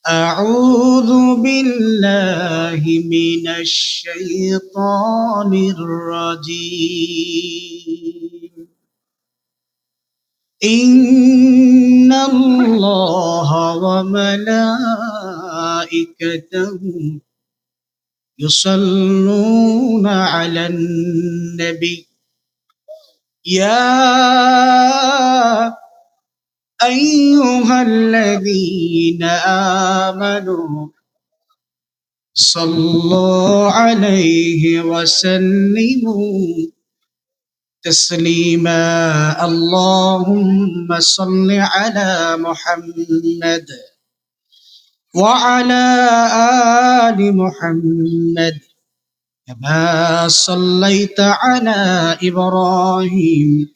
أعوذ بالله من الشيطان الرجيم إن الله وملائكته يصلون على النبي يا أيها الذين آمنوا صلوا عليه وسلموا تسليما اللهم صل على محمد وعلى آل محمد كما صليت على إبراهيم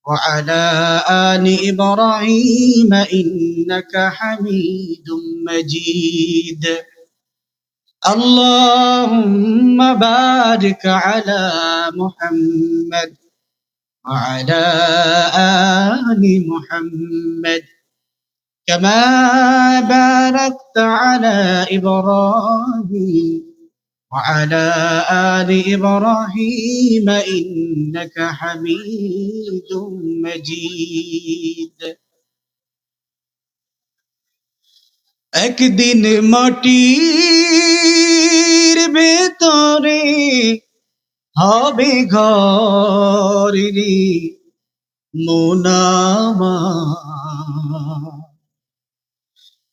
وعلى آل إبراهيم إنك حميد مجيد اللهم بارك على محمد وعلى آل محمد كما باركت على إبراهيم وعلى آل إبراهيم إنك حميد مجيد একদিন মাটির ভেতরে হবে ঘর রে মোনামা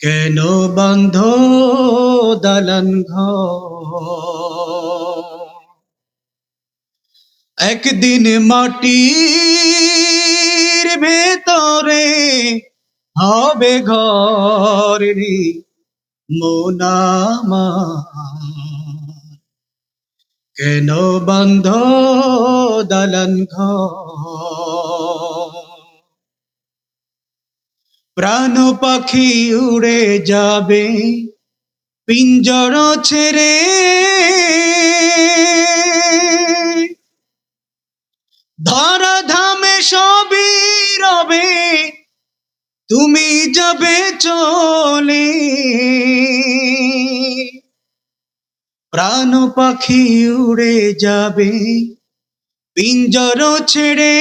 কেন বন্ধ দালান ঘর একদিন মাটির ভেতরে হবে ঘর রে মোনামা কেন বন্ধ দালান ঘর প্রাণ পাখি উড়ে যাবে পিঞ্জর ছেড়ে ধরা ধামে সবই রবে তুমি যাবে চলে প্রাণ পাখি উড়ে যাবে পিঞ্জর ছেড়ে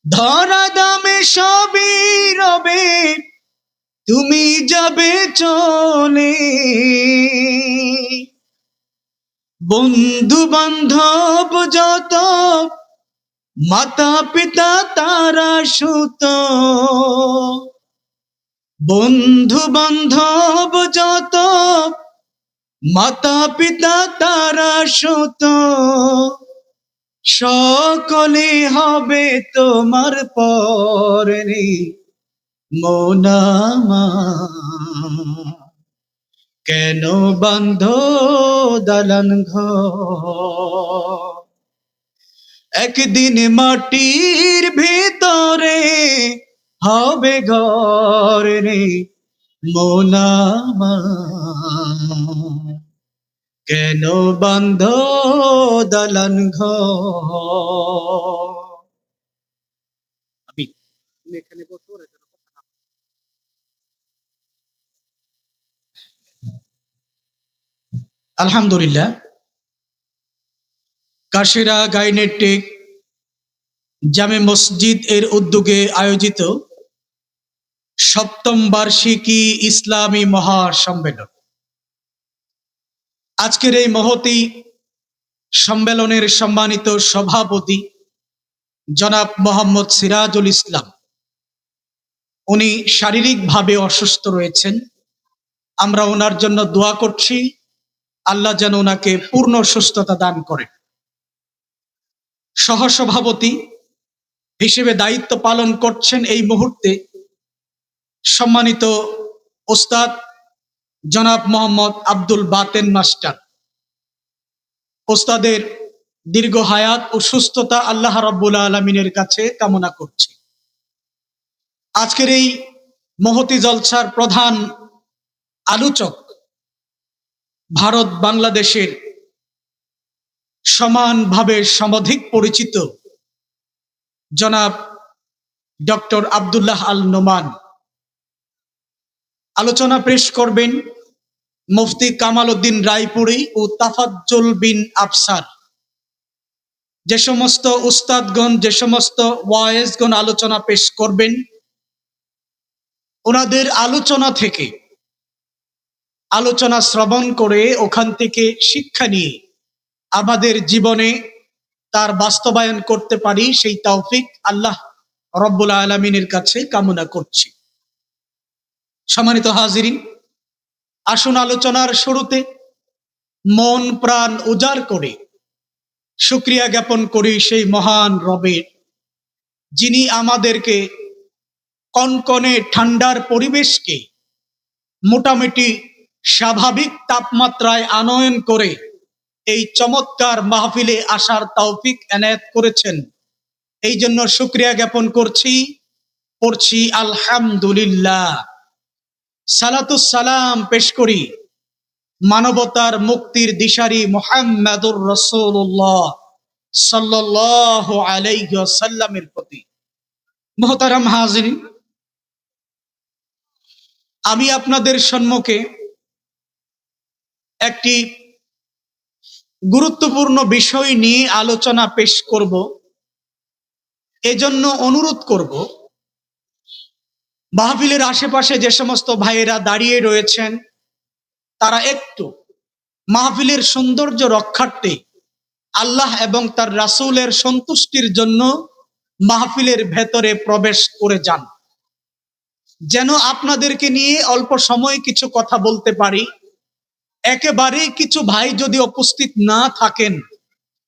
ধরা দামে সবই রবে তুমি যাবে চলে বন্ধু বান্ধব যত মাতা পিতা তারা সুত বন্ধু বান্ধব যত মাতা পিতা তারা সুত সকলে হবে তোমার পরে মোনামা কেন বন্ধ দালান ঘর একদিন মাটির ভিতরে হবে ঘর রে মোনামা কেন বন্ধ দালান ঘর আমি এখানে বসবো আলহামদুলিল্লাহ কাশিরা গাইনেটিক জামে মসজিদ এর উদ্যোগে আয়োজিত সপ্তম বার্ষিকী ইসলামী মহাসম্মেলন আজকের এই মহতী সম্মেলনের সম্মানিত সভাপতি জনাব মোহাম্মদ সিরাজুল ইসলাম উনি শারীরিকভাবে অসুস্থ রয়েছেন আমরা ওনার জন্য দোয়া করছি আল্লাহ যেন ওনাকে পূর্ণ সুস্থতা দান করেন সহসভাপতি হিসেবে দায়িত্ব পালন করছেন এই মুহূর্তে সম্মানিত ওস্তাদ জনাব মোহাম্মদ আব্দুল বাতেন মাস্টার ওস্তাদের দীর্ঘ হায়াত ও সুস্থতা আল্লাহ রাব্বুল আলামিনের কাছে কামনা করছি আজকের এই মহতী জলসার প্রধান আলোচক ভারত বাংলাদেশের সমানভাবে সমধিক পরিচিত জনাব ডক্টর আব্দুল্লাহ আল নোমান। আলোচনা পেশ করবেন মুফতি কামাল উদ্দিন রায়পুরী ও তাফাজ্জুল বিন আফসার। যে সমস্ত উস্তাদগণ, যে সমস্ত ওয়ায়েজগণ আলোচনা পেশ করবেন, ওনাদের আলোচনা থেকে আলোচনা শ্রবণ করে ওখান থেকে শিক্ষা নিয়ে আমাদের জীবনে তার বাস্তবায়ন করতে পারি, সেই তৌফিক আল্লাহ রব্বুল আলামিনের কাছে কামনা করছি। সম্মানিত হাজিরিন, আসুন আলোচনার শুরুতে মন প্রাণ উজাড় করে শুকরিয়া জ্ঞাপন করি সেই মহান রবের, যিনি আমাদেরকে কনকনে ঠান্ডার পরিবেশকে মোটামুটি স্বাভাবিক তাপমাত্রায় আনয়ন করে এই চমৎকার মাহফিলে আসার তৌফিক এনায়েত করেছেন। এই জন্য শুকরিয়া জ্ঞাপন করছি, পড়ছি আলহামদুলিল্লাহ। সালাতুস সালাম পেশ করি মানবতার মুক্তির দিশারি মুহাম্মাদুর রাসূলুল্লাহ সাল্লাল্লাহু আলাইহি ওয়াসাল্লামের প্রতি। মুহতারাম হাজিরিন, আমি আপনাদের সম্মুখে একটি গুরুত্বপূর্ণ বিষয় নিয়ে আলোচনা পেশ করব। এজন্য অনুরোধ করব, মাহফিলের আশেপাশে যে সমস্ত ভাইয়েরা দাঁড়িয়ে রয়েছেন তারা একটু মাহফিলের সৌন্দর্য রক্ষার্থে আল্লাহ এবং তার রাসূলের সন্তুষ্টির জন্য মাহফিলের ভেতরে প্রবেশ করে যান, যেন আপনাদেরকে নিয়ে অল্প সময় কিছু কথা বলতে পারি। একেবারে কিছু ভাই যদি উপস্থিত না থাকেন,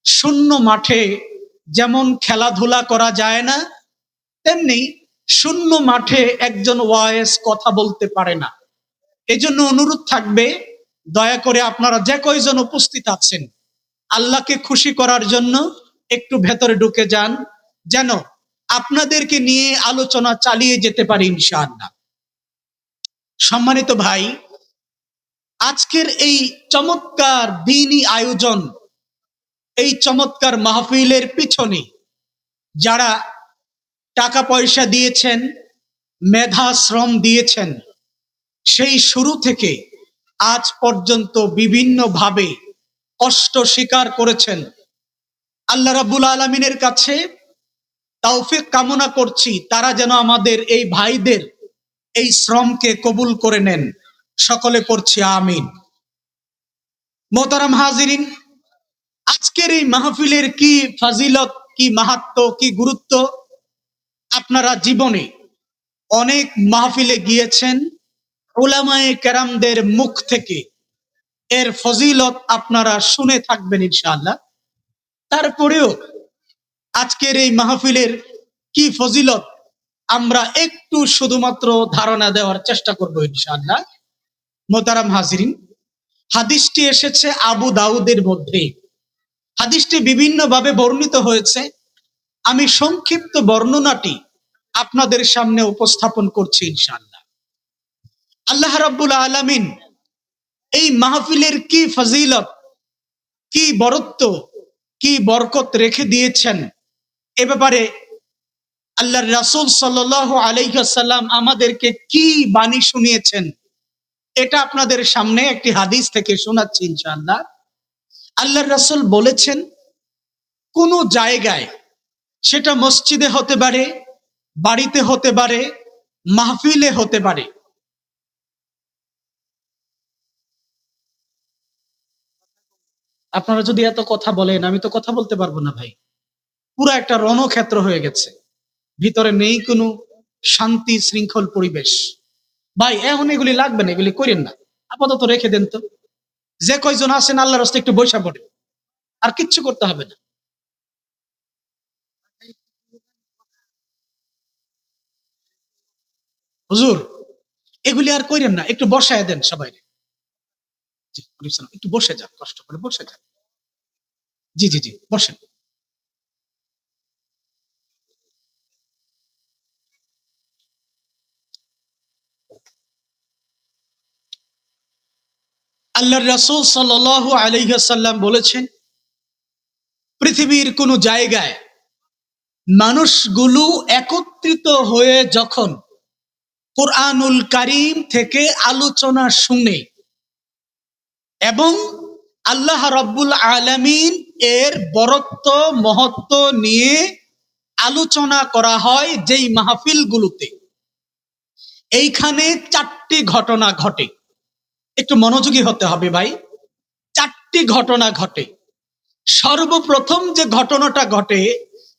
শূন্য মাঠে যেমন খেলাধুলা করা যায় না, তেমনি শূন্য মাঠে একজন ওয়াইজ কথা বলতে পারে না। এজন্য অনুরোধ থাকবে, দয়া করে আপনারা যে কয়জন উপস্থিত আছেন আল্লাহকে খুশি করার জন্য একটু ভেতরে ঢুকে যান, যেন আপনাদেরকে নিয়ে আলোচনা চালিয়ে যেতে পারি ইনশাআল্লাহ। সম্মানিত ভাই, আজকের এই চমৎকার দ্বীনি আয়োজন, এই চমৎকার মাহফিলের পিছনে যারা টাকা পয়সা দিয়েছেন, মেধা শ্রম দিয়েছেন, সেই শুরু থেকে আজ পর্যন্ত বিভিন্নভাবে কষ্ট স্বীকার করেছেন, আল্লাহ রাব্বুল আলামিনের কাছে তৌফিক কামনা করছি তারা যেন আমাদের এই ভাইদের এই শ্রমকে কবুল করে নেন। সকলে পড়ছি আমিন। মোহতারাম হাজিরিন, আজকের এই মাহফিলের কি ফাজিলত, কি মাহাত্ম্য, কি গুরুত্ব আপনারা জীবনে অনেক মাহফিলে গিয়েছেন, উলামায়ে কেরামদের মুখ থেকে এর ফজিলত আপনারা শুনে থাকবেন ইনশাআল্লাহ। তারপরেও আজকের এই মাহফিলের কি ফজিলত আমরা একটু শুধুমাত্র ধারণা দেওয়ার চেষ্টা করব ইনশাআল্লাহ। মোহতারাম হাজিরিন, হাদিসটি এসেছে আবু দাউদের মধ্যে। হাদিসটি বিভিন্নভাবে বর্ণিত হয়েছে, আমি সংক্ষিপ্ত বর্ণনাটি আপনাদের সামনে উপস্থাপন করছি ইনশাআল্লাহ। আল্লাহ রাব্বুল আলামিন এই মাহফিলের কি ফজিলত, কি বরত্ব, কি বরকত রেখে দিয়েছেন, এ ব্যাপারে আল্লাহর রাসূল সাল্লাল্লাহু আলাইহি ওয়াসাল্লাম আমাদেরকে কি বাণী শুনিয়েছেন, এটা আপনাদের সামনে একটি হাদিস থেকে শোনাচ্ছি ইনশাআল্লাহ। আল্লাহর রাসূল বলেছেন, কোন জায়গায়, সেটা মসজিদে হতে পারে, বাড়িতে হতে পারে, মাহফিলে হতে পারে, আপনারা যদি এত কথা বলেন আমি তো কথা বলতে পারবো না ভাই। পুরো একটা রণক্ষেত্র হয়ে গেছে, ভিতরে নেই কোনো শান্তি শৃঙ্খল পরিবেশ। ভাই এখন এগুলি লাগবে না, এগুলি করেন না, আপাতত রেখে দেন তো। যে কয়জন আছেন আল্লাহর রাস্তায় একটু বৈশা পড়ে, আর কিচ্ছু করতে হবে না। হুজুর এগুলি আর করেন না, একটু বসায় দেন সবাই। জি, ওয়ালাইকুম সালাম। একটু বসে যান, কষ্ট করে বসে যান। জি জি জি, বসেন। আল্লাহর রাসূল সাল্লাল্লাহু আলাইহি ওয়াসাল্লাম বলেছেন, পৃথিবীর কোন জায়গায় মানুষগুলো একত্রিত হয়ে যখন কুরআনুল কারীম থেকে আলোচনা শুনে এবং আল্লাহ রাব্বুল আলামিন এর বরত্ব মহত্ব নিয়ে আলোচনা করা হয় যেই মাহফিলগুলোতে, এইখানে চারটি ঘটনা ঘটে। একটু মনোযোগী হতে হবে ভাই। চারটি ঘটনা ঘটে। সর্বপ্রথম যে ঘটনাটা ঘটে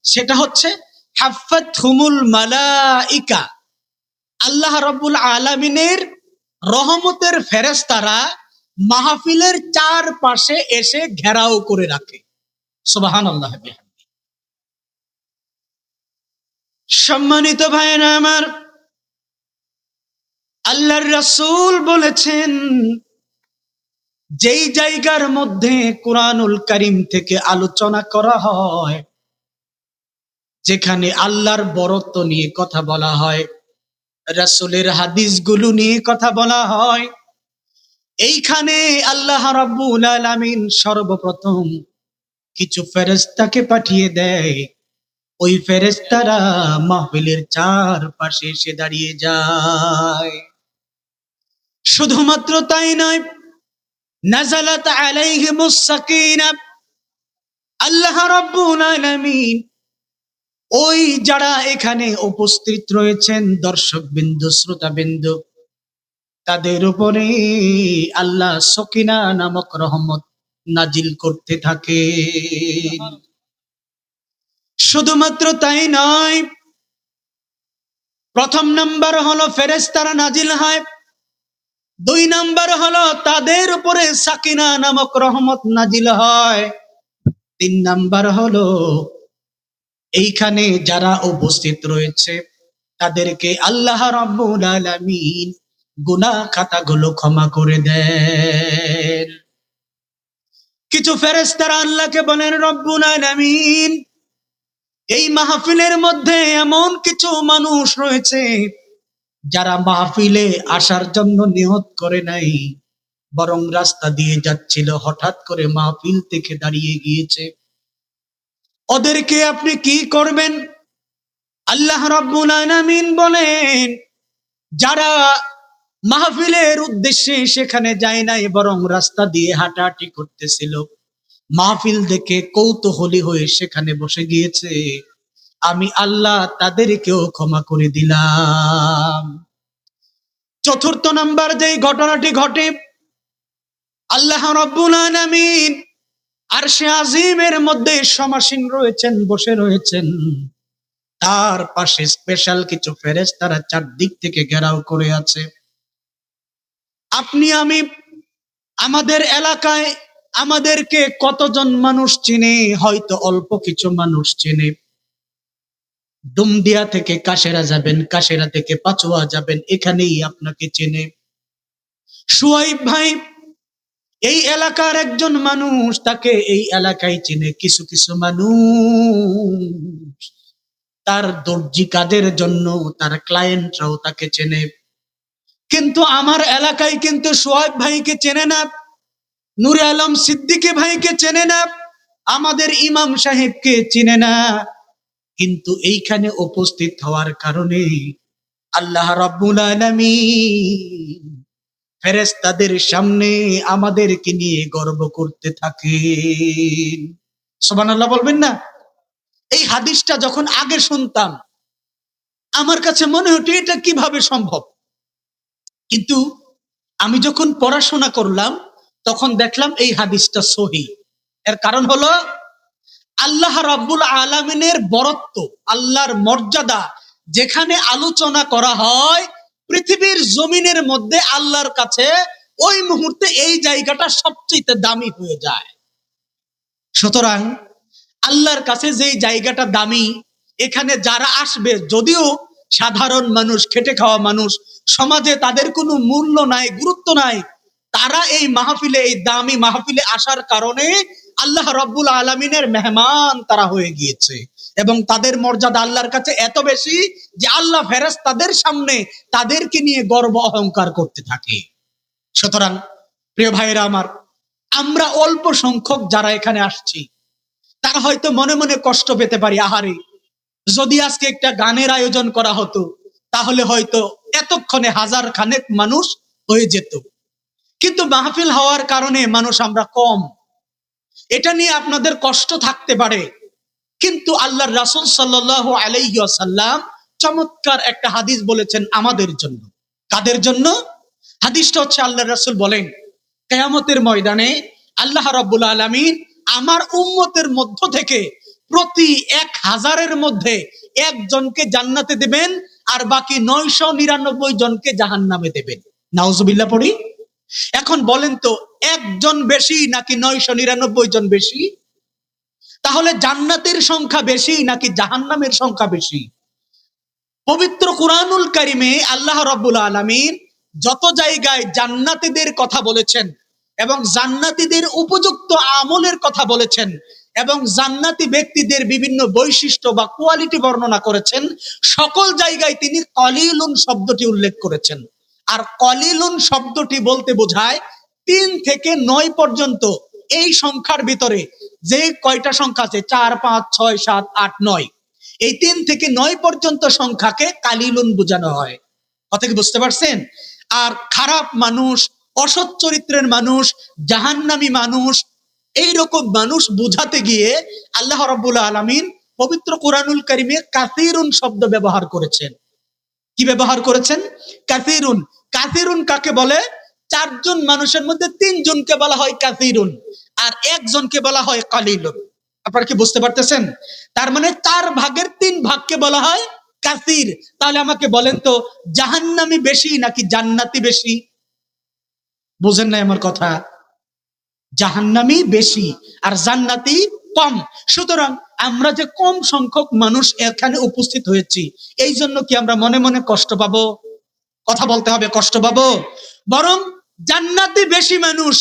সেটা হচ্ছে হাফাতহুমুল মালাইকা, আল্লাহ রাব্বুল আলামিনের রহমতের ফেরেশতারা মাহফিলের চারপাশে এসে ঘেরাও করে রাখে। সুবহানাল্লাহ। সম্মানিত ভাইরা আমার, আল্লাহর রাসূল বলেছেন যেই জায়গার মধ্যে কুরআনুল কারীম থেকে আলোচনা করা হয়, যেখানে আল্লাহর বরত্ব নিয়ে কথা বলা হয়, রাসূলের হাদিসগুলো নিয়ে কথা বলা হয়, এইখানে আল্লাহ রাব্বুল আলামিন সর্বপ্রথম কিছু ফেরেশতাকে পাঠিয়ে দেয়। ওই ফেরেশতারা মাহফিলের চারপাশে এসে দাঁড়িয়ে যায়। শুধুমাত্র তাই নয়, নাযালাত আলাইহিমুস সাকিনাহ, আল্লাহ রাব্বুল আলামিন ওই যারা এখানে উপস্থিত রয়েছেন দর্শকবৃন্দ, শ্রোতাবৃন্দ, তাদের উপরে আল্লাহ সকিনা নামক রহমত নাজিল করতে থাকে। শুধুমাত্র তাই নয়, প্রথম নাম্বার হলো ফেরেশতারা নাজিল হয়, দুই নাম্বার হলো তাদের উপরে সাকিনা নামক রহমত নাজিল হয়, তিন নাম্বার হলো এইখানে যারা উপস্থিত রয়েছে তাদেরকে আল্লাহ রাব্বুল আলামিন গুনাহ খাতাগুলো ক্ষমা করে দেন। কিছু ফেরেশতারা আল্লাহকে বলেন, রব্বুল আলামিন, এই মাহফিলের মধ্যে এমন কিছু মানুষ রয়েছে যারা মাহফিলে আসার জন্য নিয়ত করে নাই, বরং রাস্তা দিয়ে যাচ্ছিল, হঠাৎ করে মাহফিল থেকে দাঁড়িয়ে গিয়েছে, ওদেরকে আপনি কি করবেন? আল্লাহ রাব্বুল আলামিন বলেন, যারা মাহফিলের উদ্দেশ্যে সেখানে যায় নাই, বরং রাস্তা দিয়ে হাঁটাহাঁটি করতেছিল, মাহফিল দেখে কৌতূহলী হয়ে সেখানে বসে গিয়েছে, আমি আল্লাহ তাদেরকেও ক্ষমা করে দিলাম। চতুর্থ নাম্বার যেই ঘটনাটি ঘটে, আল্লাহ রাব্বুল আলামিন আরশে আজিমের মধ্যে সমাসীন রয়েছেন, বসে রয়েছেন, তার পাশে স্পেশাল কিছু ফেরেশতারা চারদিক থেকে ঘেরাও করে আছে। আপনি আমি, আমাদের এলাকায় আমাদেরকে কতজন মানুষ চিনে? হয়তো অল্প কিছু মানুষ চিনে। ডুমদিয়া থেকে কাশেরা যাবেন, কাশেরা থেকে পাচুয়া যাবেন, এখানেই আপনাকে চেনে। সুহাইব ভাই এই এলাকার একজন মানুষ, তাকে এই এলাকায় চিনে। কিছু কিছু মানুষ তার দর্জি কাজের জন্য তার ক্লায়েন্টরাও তাকে চেনে, কিন্তু আমার এলাকায় কিন্তু সুহাইব ভাইকে চেনে না, নূরে আলম সিদ্দিকী ভাইকে চেনে না, আমাদের ইমাম সাহেবকে চিনে না। কিন্তু এইখানে উপস্থিত হওয়ার কারণে আল্লাহ রাব্বুল আলামিন ফেরেশতাদের সামনে আমাদেরকে নিয়ে গর্ব করতে থাকেন। সুবহানাল্লাহ বলবেন না? এই হাদিসটা যখন আগে শুনতাম, আমার কাছে মনে হতো এটা কিভাবে সম্ভব, কিন্তু আমি যখন পড়াশোনা করলাম তখন দেখলাম এই হাদিসটা সহিহ। এর কারণ হলো আল্লাহ রাব্বুল আলামিনের বরত্ব, আল্লাহর মর্যাদা যেখানে আলোচনা করা হয়, পৃথিবীর জমিনের মধ্যে আল্লাহর কাছে ওই মুহূর্তে এই জায়গাটা সবচেয়ে দামি হয়ে যায়। সুতরাং আল্লাহর কাছে যেই জায়গাটা দামি, এখানে যারা আসবে, যদিও সাধারণ মানুষ, খেটে খাওয়া মানুষ, সমাজে তাদের কোনো মূল্য নাই, গুরুত্ব নাই, তারা এই মাহফিলে, এই দামি মাহফিলে আসার কারণে আল্লাহ রাব্বুল আলামিনের মেহমান তারা হয়ে গিয়েছে, এবং তাদের মর্যাদা আল্লাহর কাছে এত বেশি যে আল্লাহ ফেরেশতাদের সামনে তাদেরকে নিয়ে গর্ব অহংকার করতে থাকে। সুতরাং প্রিয় ভাইরা আমার, আমরা অল্প সংখ্যক যারা এখানে আসছি, তারা হয়তো মনে মনে কষ্ট পেতে পারি, আহারে যদি আজকে একটা গানের আয়োজন করা হতো তাহলে হয়তো এতক্ষণে হাজার খানেক মানুষ হয়ে যেত, কিন্তু মাহফিল হওয়ার কারণে মানুষ আমরা কম। এটা নিয়ে আপনাদের কষ্ট থাকতে পারে, কিন্তু আল্লাহর রাসূল সাল্লাল্লাহু আলাইহি ওয়াসাল্লাম চমৎকার একটা হাদিস বলেছেন আমাদের জন্য। কাদের জন্য? হাদিসটা হচ্ছে আল্লাহর রাসূল বলেন, কিয়ামতের ময়দানে আল্লাহ রাব্বুল আলামিন আমার উম্মতের মধ্য থেকে প্রতি 1000-এর মধ্যে একজনকে জান্নাতে দেবেন, আর বাকি 999 জনকে জাহান্নামে দেবেন। নাউজুবিল্লাহ পড়ি। এখন বলেন তো, একজন বেশি নাকি 999 জন বেশি? তাহলে জান্নাতের সংখ্যা বেশি নাকি জাহান্নামের সংখ্যা বেশি? পবিত্র কুরআনুল কারিমে আল্লাহ রাব্বুল আলামিন যত জায়গায় জান্নাতীদের কথা বলেছেন এবং জান্নাতীদের উপযুক্ত আমলের কথা বলেছেন এবং জান্নাতি ব্যক্তিদের বিভিন্ন বৈশিষ্ট্য বা কোয়ালিটি বর্ণনা করেছেন, সকল জায়গায় তিনি কলিলুন শব্দটি উল্লেখ করেছেন। আর কলিলুন শব্দটি বলতে বোঝায় 3 থেকে 9 পর্যন্ত এই সংখ্যার ভিতরে যে কয়টা সংখ্যা আছে, 4, 5, 6, 7, 8, 9, এই 3 থেকে 9 পর্যন্ত সংখ্যাকে কালিলুন বোঝানো হয়। কথা কি বুঝতে পারছেন? আর খারাপ মানুষ, অসৎ চরিত্রের মানুষ, জাহান্নামী মানুষ, এইরকম মানুষ বুঝাতে গিয়ে আল্লাহ রাব্বুল আলামিন পবিত্র কুরআনুল কারীমে কাসিরুন শব্দ ব্যবহার করেছেন। কি ব্যবহার করেছেন? কাসিরুন। কাসিরুন কাকে বলে? 4 জন মানুষের মধ্যে 3 জনকে বলা হয় কাসিরুন, আর একজনকে বলা হয় কালিলুন। আপনারা কি বুঝতে পারতেছেন? তার মানে 4 ভাগের 3 ভাগকে বলা হয় কাসির। তাহলে আমাকে বলেন তো, জাহান্নামী বেশি নাকি জান্নাতি বেশি? বুঝেন না আমার কথা? জাহান্নামী বেশি আর জান্নাতি কম। সুতরাং আমরা যে কম সংখ্যক মানুষ এখানে উপস্থিত হয়েছি, এই জন্য কি আমরা মনে মনে কষ্ট পাবো? কথা বলতে হবে, কষ্ট পাবো? বরং জান্নাতি বেশি মানুষ,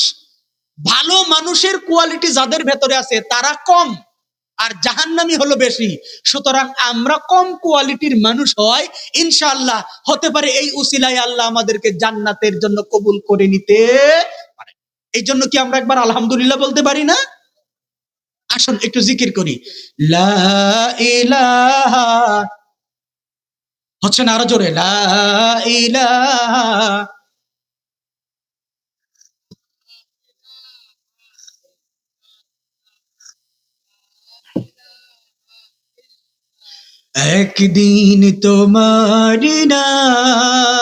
ভালো মানুষের কোয়ালিটি যাদের ভেতরে আছে তারা কম, আর জাহান্নামী হলো বেশি। সুতরাং আমরা কম কোয়ালিটির মানুষ হয় ইনশাআল্লাহ, হতে পারে এই উসিলায় আল্লাহ আমাদেরকে জান্নাতের জন্য কবুল করে নিতে পারে। এই জন্য কি আমরা একবার আলহামদুলিল্লাহ বলতে পারি না? আসুন একটু জিকির করি। লা ইলাহা, হচ্ছে না? আরো জোরে, লা ইলাহা। একদিন তোমারি নাম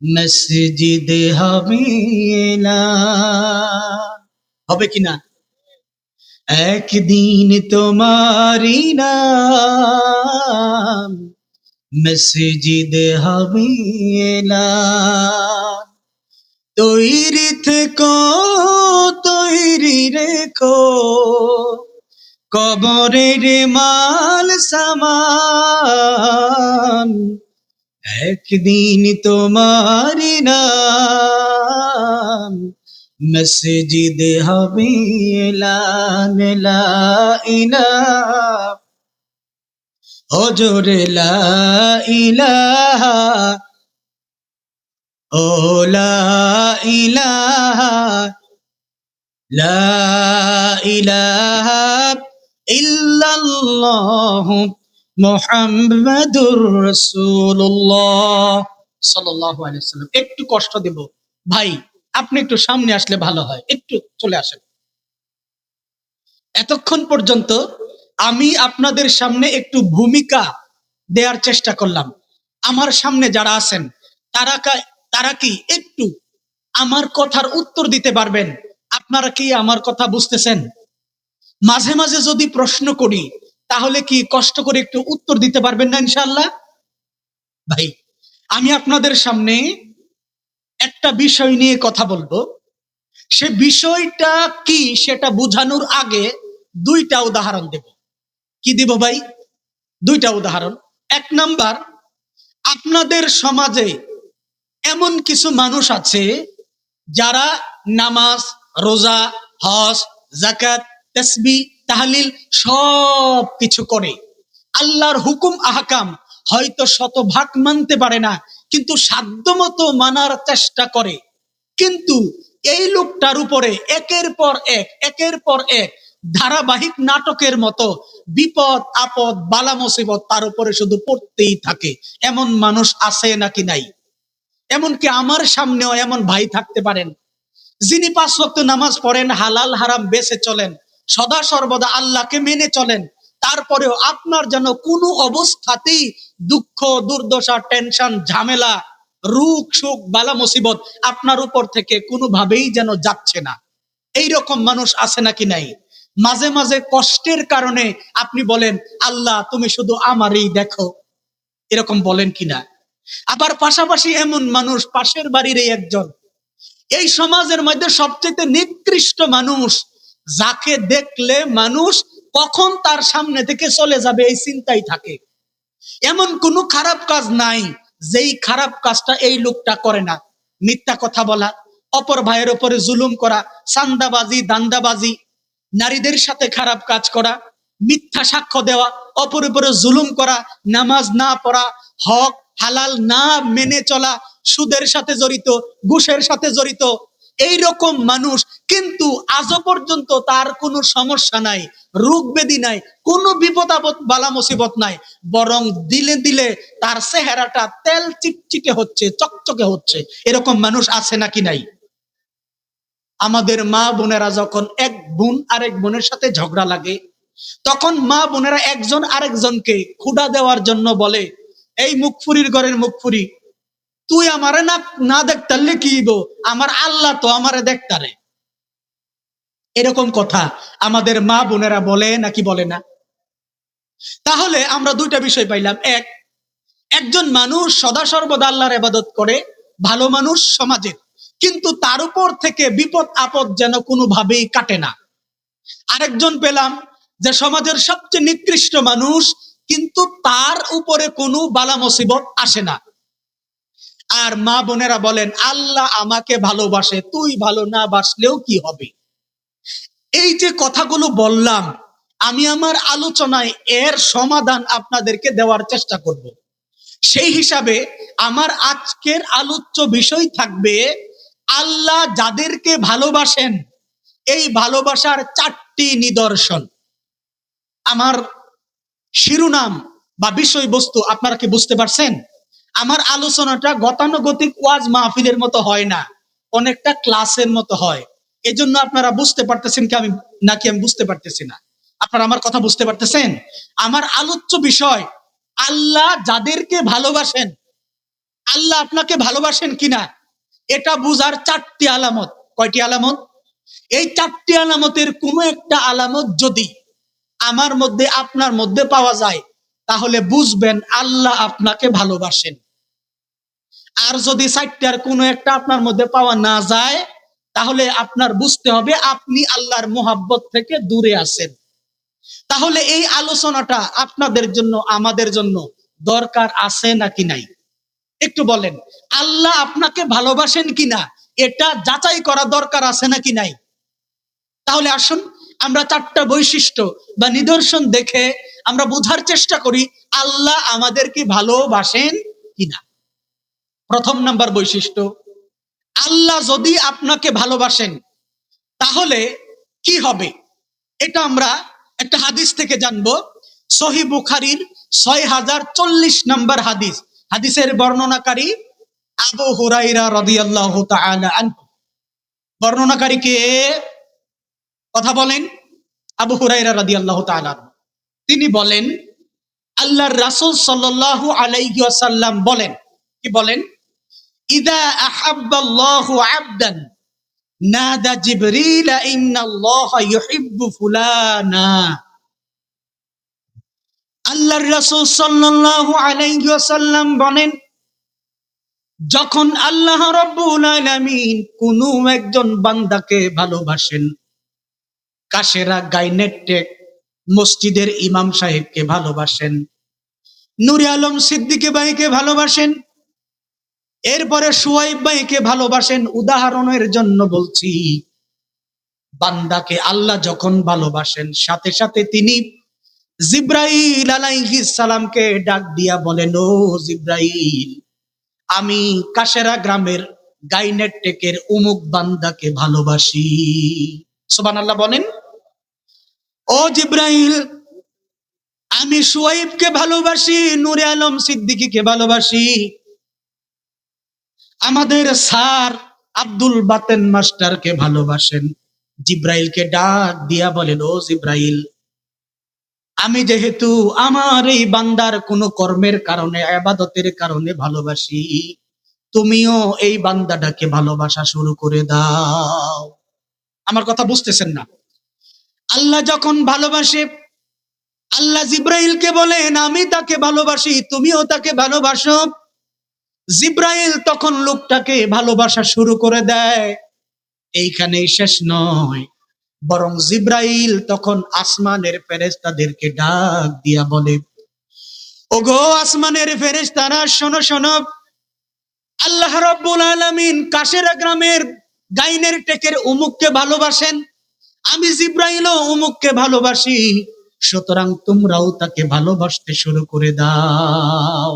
মসজিদে হবে না, হবে কিনা? একদিন তোমারি নাম মসজিদে হবে না। তৈরি থেকো, তৈরি রেখো, কবরের মাল সামান, একদিন তোমারি নাম মসজিদে হবে এলান। লা ইলাহা, ও জোরে লা ইলাহা, ও লা ইলাহা, লা ইলাহা ইল্লাল্লাহু মুহাম্মাদুর রাসূলুল্লাহ সাল্লাল্লাহু আলাইহি ওয়াসাল্লাম। একটু কষ্ট দেব ভাই, আপনি একটু সামনে আসলে ভালো হয়, একটু চলে আসেন। এতক্ষণ পর্যন্ত আমি আপনাদের সামনে একটু ভূমিকা দেওয়ার চেষ্টা করলাম। আমার সামনে যারা আছেন তারা কি একটু আমার কথার উত্তর দিতে পারবেন? আপনারা কি আমার কথা বুঝতেছেন? মাঝে মাঝে যদি প্রশ্ন করি তাহলে কি কষ্ট করে একটু উত্তর দিতে পারবেন না ইনশাআল্লাহ? ভাই, আমি আপনাদের সামনে একটা বিষয় নিয়ে কথা বলবো। সে বিষয়টা কি সেটা বোঝানোর আগে 2টা উদাহরণ দেব। কি দিব ভাই? 2টা উদাহরণ। 1 নাম্বার, আপনাদের সমাজে এমন কিছু মানুষ আছে যারা নামাজ, রোজা, হজ, যাকাত, তাসবিহ, তাহলিল সব কিছু করে। আল্লাহর হুকুম আহকাম হয়তো শতভাগ মানতে পারে না, কিন্তু সাধ্যমতো মানার চেষ্টা করে। কিন্তু এই লোকটার উপরে একের পর এক ধারাবাহিক নাটকের মতো বিপদ আপদ বালা মুসিবত তার উপরে শুধু পড়তেই থাকে। এমন মানুষ আছে নাকি নাই? এমনকি আমার সামনেও এমন ভাই থাকতে পারেন, যিনি 5 ওয়াক্ত নামাজ পড়েন, হালাল হারাম বেঁচে চলেন, সদা সর্বদা আল্লাহকে মেনে চলেন, তারপরেও আপনার যেন কোনো অবস্থাতেই দুঃখ দুর্দশা টেনশন ঝামেলা রোগ শোক বালা মুসিবত আপনার উপর থেকে কোনোভাবেই যেন যাচ্ছে না। এইরকম মানুষ আছে নাকি নাই? মাঝে মাঝে কষ্টের কারণে আপনি বলেন, আল্লাহ তুমি শুধু আমারই দেখো, এরকম বলেন কিনা? আবার পাশাপাশি এমন মানুষ, পাশের বাড়ির একজন, এই সমাজের মধ্যে সবচেয়ে নিকৃষ্ট মানুষ, যাকে দেখলে মানুষ কখন তার সামনে থেকে চলে যাবে এই চিন্তাই থাকে। এমন কোনো খারাপ কাজ নাই যেই খারাপ কাজটা এই লোকটা করে না। মিথ্যা কথা বলা, অপর ভাইয়ের উপরে জুলুম করা, চান্দাবাজি দান্দাবাজি, নারীদের সাথে খারাপ কাজ করা, মিথ্যা সাক্ষ্য দেওয়া, অপর উপরে জুলুম করা, নামাজ না পড়া, হক হালাল না মেনে চলা, সুদের সাথে জড়িত, ঘুষের সাথে জড়িত, এই রকম মানুষ কিন্তু আজও পর্যন্ত তার কোনো সমস্যা নাই, রোগ ব্যাধি নাই, কোনো বিপদ আপদ বালা মুসিবত নাই, বরং দিলে দিলে তার চেহারাটা তেল চিটচিটে হচ্ছে, চকচকে হচ্ছে। এরকম মানুষ আছে নাকি নাই? আমাদের মা বোনেরা যখন এক বোন আরেক বোনের সাথে ঝগড়া লাগে, তখন মা বোনেরা একজন আরেকজনকে খুঁড়া দেওয়ার জন্য বলে, এই মুখফুরির ঘরের মুখফুরি, তুই আমারে না না দেখতারলে কি হইব, আমার আল্লাহ তো আমারে দেখতারে। এরকম কথা আমাদের মা বোনেরা বলে নাকি বলে না? তাহলে আমরা দুইটা বিষয় পাইলাম। এক, একজন মানুষ সদা সর্বদা আল্লাহর ইবাদত করে, ভালো মানুষ সমাজের, কিন্তু তার উপর থেকে বিপদ আপদ যেন কোনোভাবেই কাটে না। আরেকজন পেলাম যে সমাজের সবচেয়ে নিকৃষ্ট মানুষ, কিন্তু তার উপরে কোনো বালা মুসিবত আসে না। আর মা বোনেরা বলেন, আল্লাহ আমাকে ভালোবাসে, তুই ভালো না বাসলেও কি হবে? এই যে কথাগুলো বললাম, আমি আমার আলোচনায় এর সমাধান আপনাদেরকে দেওয়ার চেষ্টা করব। সেই হিসাবে আমার আজকের আলোচ্য বিষয় থাকবে, আল্লাহ যাদেরকে ভালোবাসেন এই ভালোবাসার 4টি নিদর্শন। আমার শিরোনাম বা বিষয়বস্তু আপনারা কি বুঝতে পারছেন? আমার আলোচনাটা গতানুগতিক ওয়াজ মাহফিলের মতো হয় না, অনেকটা ক্লাসের মতো হয়। এজন্য আপনারা বুঝতে পারতেছেন কি আমি, নাকি আমি বুঝতে পারতেছি না? আপনারা আমার কথা বুঝতে পারতেছেন? আমার আলোচ্য বিষয়, আল্লাহ যাদেরকে ভালোবাসেন, আল্লাহ আপনাকে ভালোবাসেন কিনা এটা বুঝার 4টি আলামত। কয়টি আলামত? এই 4টি আলামতের কোনো একটা আলামত যদি আমার মধ্যে আপনার মধ্যে পাওয়া যায়, তাহলে বুঝবেন আল্লাহ আপনাকে ভালোবাসেন। আর যদি 4টার কোনো একটা আপনার মধ্যে পাওয়া না যায়, তাহলে আপনার বুঝতে হবে আপনি আল্লাহর মোহাব্বত থেকে দূরে আছেন। তাহলে এই আলোচনাটা আপনাদের জন্য আমাদের জন্য দরকার আছে নাকি নাই? একটু বলেন, আল্লাহ আপনাকে ভালোবাসেন কিনা এটা যাচাই করা দরকার আছে নাকি নাই? তাহলে আসুন আমরা 4টা বৈশিষ্ট্য বা নিদর্শন দেখে আমরা বোঝার চেষ্টা করি আল্লাহ আমাদেরকে ভালোবাসেন কিনা। প্রথম নাম্বার বৈশিষ্ট্য, আল্লাহ যদি আপনাকে ভালোবাসেন তাহলে কি হবে? এটা আমরা একটা হাদিস থেকে জানবো। সহিহ বুখারীর 6040 নম্বর হাদিস। হাদিসের বর্ণনাকারী আবু হুরায়রা রাদিয়াল্লাহু তাআলা আনহু। বর্ণনাকারী কে? কথা বলেন। আবু হুরায়রা রাদিয়াল্লাহু তাআলা। তিনি বলেন, আল্লাহর রাসূল সাল্লাল্লাহু আলাইহি ওয়াসাল্লাম বলেন, কি বলেন? ইযা আহাব্বাল্লাহু আবদান নাদা জিবরিল ইন্নাল্লাহা ইউহিব্বু ফুলানা। আল্লাহর রাসূল সাল্লাল্লাহু আলাইহি ওয়াসাল্লাম বলেন, যখন আল্লাহ রাব্বুল আলামিন কোন একজন বান্দাকে ভালোবাসেন, কাশেরা গাইনেটেক মসজিদের ইমাম সাহেবকে ভালোবাসেন, নূরে আলম সিদ্দিকী ভাইকে ভালোবাসেন, এরপরে সুহাইব ভাইকে ভালোবাসেন, উদাহরণের জন্য বলছি, বান্দাকে আল্লাহ যখন ভালোবাসেন সাথে সাথে তিনি জিব্রাইল আলাইহিস সালামকে ডাক দিয়া বলেন, ও জিব্রাইল, আমি কাশেরা গ্রামের গাইনেটেকের অমুক বান্দাকে ভালোবাসি। সুবহানাল্লাহ বলেন। ও জিব্রাইল, আমি শুয়াইবকে ভালোবাসি, নূরে আলম সিদ্দিকীকে ভালোবাসি, আমাদের স্যার আব্দুল বাতেন মাস্টারকে ভালোবাসেন। জিব্রাইলকে ডাক দিয়া বলেন, ও জিব্রাইল, আমি যেহেতু আমার এই বান্দার কোনো কর্মের কারণে, ইবাদতের কারণে ভালোবাসি, তুমিও এই বান্দাটাকে ভালোবাসা শুরু করে দাও। আমার কথা বুঝতেছেন না? আল্লাহ যখন ভালোবাসে, আল্লাহ জিব্রাইলকে বলেন আমি তাকে ভালোবাসি, তুমিও তাকে ভালোবাসো। জিব্রাইল তখন লোকটাকে ভালোবাসা শুরু করে দেয়। এইখানেই শেষ নয়, বরং জিব্রাইল তখন আসমানের ফেরেশতাদেরকে ডাক দিয়া বলে, ওগো আসমানের ফেরেশতারা, শোনো শোনো, আল্লাহ রাব্বুল আলামিন কাশেরা গ্রামের গাইনের টেকের অমুককে ভালোবাসেন, আমি জিব্রাইলও অমুককে ভালোবাসি, সুতরাং তোমরাও তাকে ভালোবাসতে শুরু করে দাও।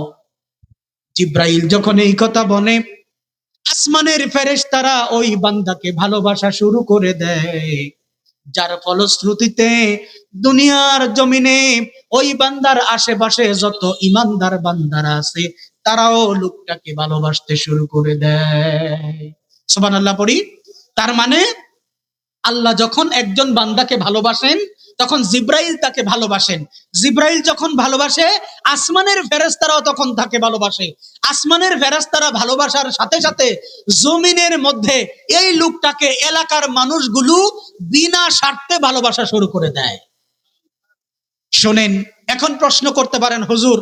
জিব্রাইল যখন এই কথা বলে, আসমানের ফেরেশতারা ওই বান্দাকে ভালোবাসা শুরু করে দেয়, যার ফলশ্রুতিতে দুনিয়ার জমিনে ওই বান্দার আশেপাশে যত ইমানদার বান্দারা আছে তারাও লোকটাকে ভালোবাসতে শুরু করে দেয়। সুবহানাল্লাহ পড়ি। তার মানে আল্লাহ যখন একজন বান্দাকে ভালোবাসেন তখন জিব্রাইল তাকে ভালোবাসেন। জিব্রাইল যখন ভালোবাসে, আসমানের ফেরেশতারাও তখন তাকে ভালোবাসে। আসমানের ফেরেশতারা ভালোবাসার সাথে সাথে জমিনের মধ্যে এই লোকটাকে এলাকার মানুষগুলো বিনা স্বার্থে ভালোবাসা শুরু করে দেয়। শোনেন, এখন প্রশ্ন করতে পারেন, হুজুর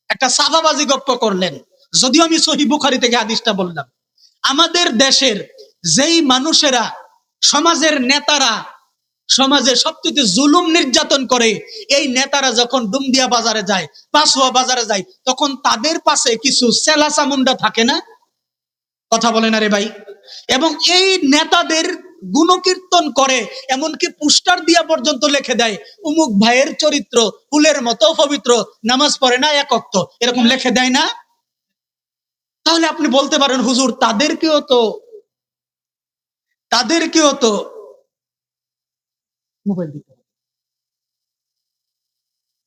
একটা সাফাবাজি গপ্প করলেন, যদিও আমি সহিহ বুখারী থেকে হাদিসটা বললাম। আমাদের দেশের যেই মানুষেরা, সমাজের নেতারা সমাজে সবচেয়ে জুলুম নির্যাতন করে, এই নেতারা যখন ডুমদিয়া বাজারে যায়, পাসুয়া বাজারে যায়, তখন তাদের পাশে কিছু চেলা চামুন্ডা থাকে না? কথা বলে না রে ভাই? এবং এই নেতাদের গুণকীর্তন করে, এমনকি পোস্টার দিয়া পর্যন্ত লিখে দেয়, অমুক ভাইয়ের চরিত্র ফুলের মতো পবিত্র, নামাজ পড়ে না এক ওয়াক্ত, এরকম লিখে দেয় না? তাহলে আপনি বলতে পারেন, হুজুর তাদেরকেও তো মোবাইল দিতে হবে।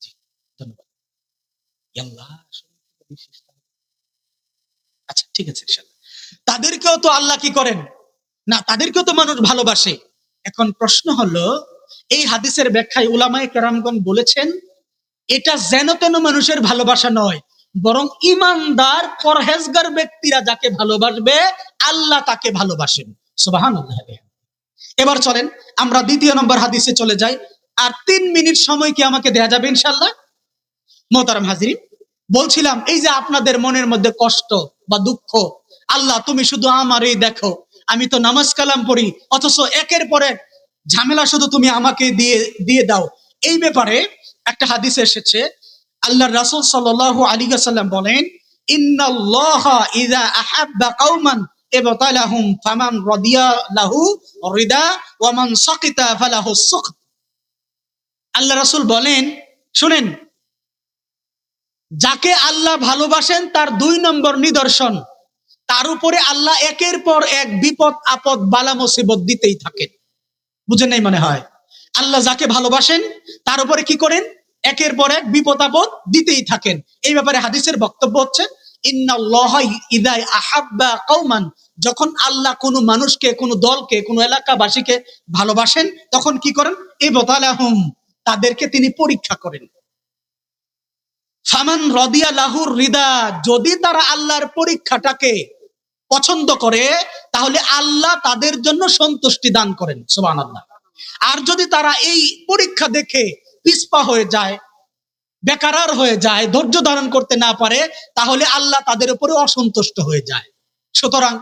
জি, ধন্যবাদ। আল্লাহ, আচ্ছা ঠিক আছে ইনশাআল্লাহ। তাদেরকেও তো আল্লাহ কি করেন না, তাদেরকেও তো মানুষ ভালোবাসে। এখন প্রশ্ন হলো, এই হাদিসের ব্যাখ্যায় উলামায়ে কেরামগণ বলেছেন, এটা যেন তেন মানুষের ভালোবাসা নয়, বরং ইমানদার পরহেজগার ব্যক্তিরা যাকে ভালোবাসবে আল্লাহ তাকে ভালোবাসেন। সুবহানাল্লাহ। এবার চলেন আমরা দ্বিতীয় নম্বর হাদিসে চলে যাই। আর 3 মিনিট সময় কি আমাকে দেয়া যাবে ইনশাআল্লাহ? মোহতারাম হাজিরিন, বলছিলাম এই যে আপনাদের মনের মধ্যে কষ্ট বা দুঃখ, আল্লাহ তুমি শুধু আমারই দেখো, আমি তো নামাজ কালাম পড়ি, অথচ একের পর এক ঝামেলা শুধু তুমি আমাকে দিয়ে দিয়ে দাও। এই ব্যাপারে একটা হাদিসে এসেছে, আল্লাহর রাসূল সাল্লাল্লাহু আলাইহি ওয়াসাল্লাম বলেন, ইন্নাল্লাহা ইযা আহাব্বা কওমান ইবতালাহুম ফামান রাদিয়া লাহু রিদা ওয়া মান সাকিতা ফালাহু সুখত। আল্লাহ রাসূল বলেন, শুনেন, যাকে আল্লাহ ভালোবাসেন তার 2 নম্বর নিদর্শন, তার উপরে আল্লাহ একের পর এক বিপদ আপদ বালা মুসিবত দিতেই থাকেন। বুঝেন নাই মনে হয়? আল্লাহ যাকে ভালোবাসেন তার উপরে কি করেন? একের পর এক বিপদ আপদ দিতেই থাকেন। এই ব্যাপারে হাদিসের বক্তব্য হচ্ছে, ইন্নাল্লাহা ইযা আহাব্বা কওমান, যখন আল্লাহ কোনো মানুষকে, কোনো দলকে, কোনো এলাকাবাসীকে ভালোবাসেন তখন কি করেন? ইবতালাহুম, তাদেরকে তিনি পরীক্ষা করেন। ফামান রাদিয়া লাহুর রিদা, যদি তারা আল্লাহর পরীক্ষাটাকে পছন্দ করে তাহলে আল্লাহ তাদের জন্য সন্তুষ্টি দান করেন। সুবহানাল্লাহ। আর যদি তারা এই পরীক্ষা দেখে পিছপা হয়ে যায়, বেকারার হয়ে যায়, ধৈর্য ধারণ করতে না পারে, তাহলে আল্লাহ তাদের উপরে অসন্তুষ্ট হয়ে যায়। সুতরাং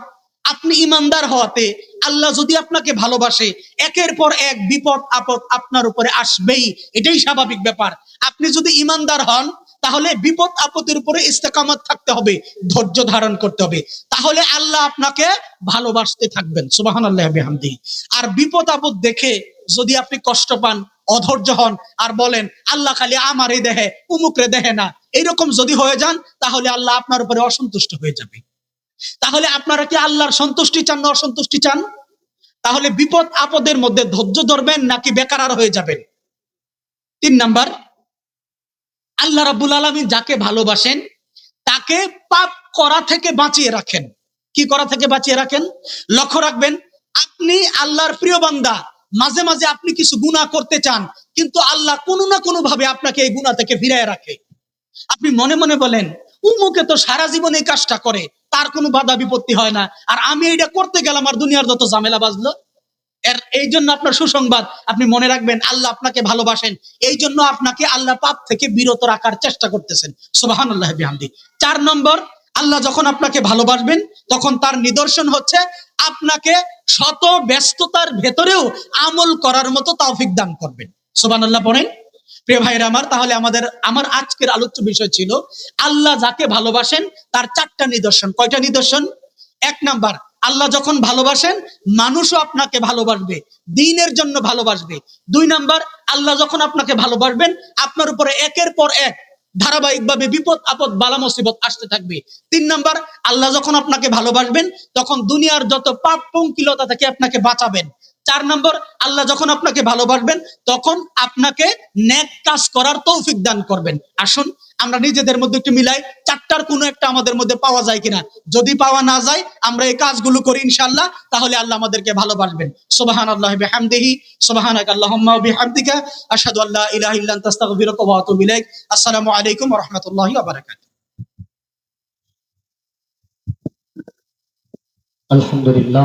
আপনি ইমানদার হওয়াতে আল্লাহ যদি আপনাকে ভালোবাসে, একের পর এক বিপদ আপদ আপনার উপরে আসবেই, এটাই স্বাভাবিক ব্যাপার। আপনি যদি ইমানদার হন তাহলে বিপদ আপদের উপরে ইস্তেকামত থাকতে হবে, ধৈর্য ধারণ করতে হবে, তাহলে আল্লাহ আপনাকে ভালোবাসতে থাকবেন। সুবহানাল্লাহি বিহামদি। আর বিপদ আপদ দেখে যদি আপনি কষ্ট পান, অধৈর্য হন, আর বলেন আল্লাহ খালি আমারই দেহে, উমুকরে দেহে না, এইরকম যদি হয়ে যান তাহলে আল্লাহ আপনার উপরে অসন্তুষ্ট হয়ে যাবে। তাহলে আপনারা কি আল্লাহর সন্তুষ্টি চান না অসন্তুষ্টি চান? তাহলে বিপদ আপদের মধ্যে ধৈর্য ধরবেন নাকি বেকারার হয়ে যাবেন? তিন নাম্বার, আল্লাহ রাব্বুল আলামিন যাকে ভালোবাসেন তাকে পাপ করা থেকে বাঁচিয়ে রাখেন। কি করা থেকে বাঁচিয়ে রাখেন? লক্ষ্য রাখবেন, আপনি আল্লাহর প্রিয় বান্দা, মাঝে মাঝে আপনি কিছু গুনাহ করতে চান, কিন্তু আল্লাহ কোনো না কোনো ভাবে আপনাকে এই গুনাহ থেকে ফিরিয়ে রাখে। আপনি মনে মনে বলেন, উমুকে তো সারা জীবন এই কাজটা করে, তার কোনো বাধা বিপত্তি হয় না, আর আমি এটা করতে গেলাম আর দুনিয়ার যত ঝামেলা বাজলো। এই জন্য আপনার সুসংবাদ, আপনি মনে রাখবেন আল্লাহ আপনাকে ভালোবাসেন, এই জন্য আপনাকে আল্লাহ পাপ থেকে বিরত রাখার চেষ্টা করতেছেন। সুবহানাল্লাহি বিহামদি। 4 নম্বর, আল্লাহ যখন আপনাকে ভালোবাসবেন তখন তার নিদর্শন হচ্ছে আপনাকে শত ব্যস্ততার ভেতরেও আমল করার মতো তৌফিক দান করবেন। সুবহানাল্লাহ পড়েন। প্রিয় ভাইরা আমার, তাহলে আমার আজকের আলোচ্য বিষয় ছিল আল্লাহ যাকে ভালোবাসেন তার 4টা নিদর্শন। কয়টা নিদর্শন? 1 নাম্বার, আল্লাহ যখন ভালোবাসেন মানুষও আপনাকে ভালোবাসবে, দ্বীনের জন্য ভালোবাসবে। 2 নাম্বার, আল্লাহ যখন আপনাকে ভালোবাসবেন আপনার উপরে একের পর এক ধারাবাহিকভাবে বিপদ আপদ বালা মুসিবত আসতে থাকবে। 3 নাম্বার, আল্লাহ যখন আপনাকে ভালোবাসবেন তখন দুনিয়ার যত পাপ পঙ্কিলতা থেকে আপনাকে বাঁচাবেন। 4 নম্বর, আল্লাহ যখন আপনাকে ভালোবাসবেন তখন আপনাকে নেক কাজ করার তৌফিক দান করবেন। আসুন আমরা নিজেদের মধ্যে একটু মিলাই 4টার কোনো একটা আমাদের মধ্যে পাওয়া যায় কিনা। যদি পাওয়া না যায় আমরা এই কাজগুলো করি ইনশাআল্লাহ, তাহলে আল্লাহ আমাদেরকে ভালোবাসবেন। সুবহানাল্লাহি বিহামদিহি, সুবহানাকা আল্লাহুম্মা ওয়া বিহামদিকা, আশহাদু আল্লা ইলাহা ইল্লা আনতা আস্তাগফিরুকা ওয়া আতুবু ইলাইক। আসসালামু আলাইকুম ওয়া রাহমাতুল্লাহি ওয়া বারাকাতুহু। আলহামদুলিল্লাহ।